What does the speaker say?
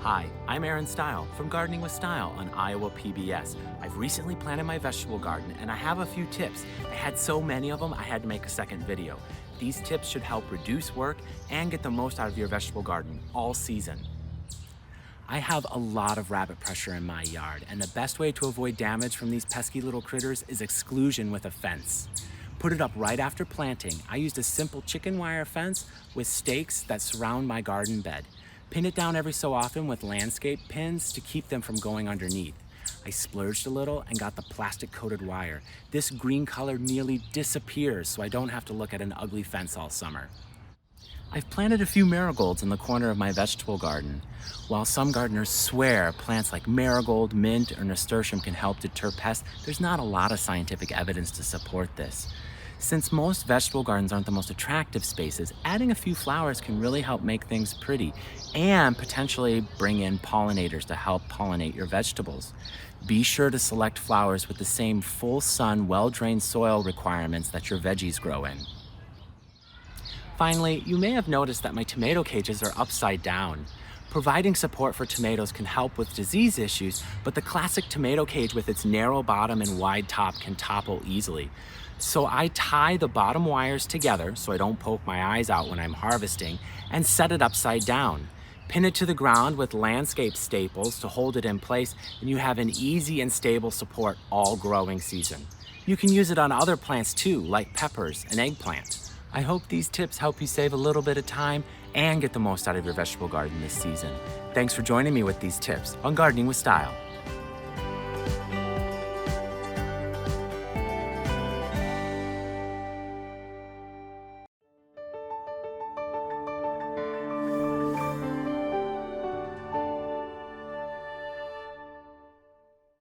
Hi, I'm Aaron Steil from Gardening with Steil on Iowa PBS. I've recently planted my vegetable garden and I have a few tips. I had so many of them, I had to make a second video. These tips should help reduce work and get the most out of your vegetable garden all season. I have a lot of rabbit pressure in my yard, and the best way to avoid damage from these pesky little critters is exclusion with a fence. Put it up right after planting. I used a simple chicken wire fence with stakes that surround my garden bed. Pin it down every so often with landscape pins to keep them from going underneath. I splurged a little and got the plastic coated wire. This green color nearly disappears, so I don't have to look at an ugly fence all summer. I've planted a few marigolds in the corner of my vegetable garden. While some gardeners swear plants like marigold, mint, or nasturtium can help deter pests, there's not a lot of scientific evidence to support this. Since most vegetable gardens aren't the most attractive spaces, adding a few flowers can really help make things pretty and potentially bring in pollinators to help pollinate your vegetables. Be sure to select flowers with the same full sun, well-drained soil requirements that your veggies grow in. Finally, you may have noticed that my tomato cages are upside down. Providing support for tomatoes can help with disease issues, but the classic tomato cage with its narrow bottom and wide top can topple easily. So I tie the bottom wires together so I don't poke my eyes out when I'm harvesting and set it upside down. Pin it to the ground with landscape staples to hold it in place, and you have an easy and stable support all growing season. You can use it on other plants too, like peppers and eggplant. I hope these tips help you save a little bit of time and get the most out of your vegetable garden this season. Thanks for joining me with these tips on Gardening with Steil.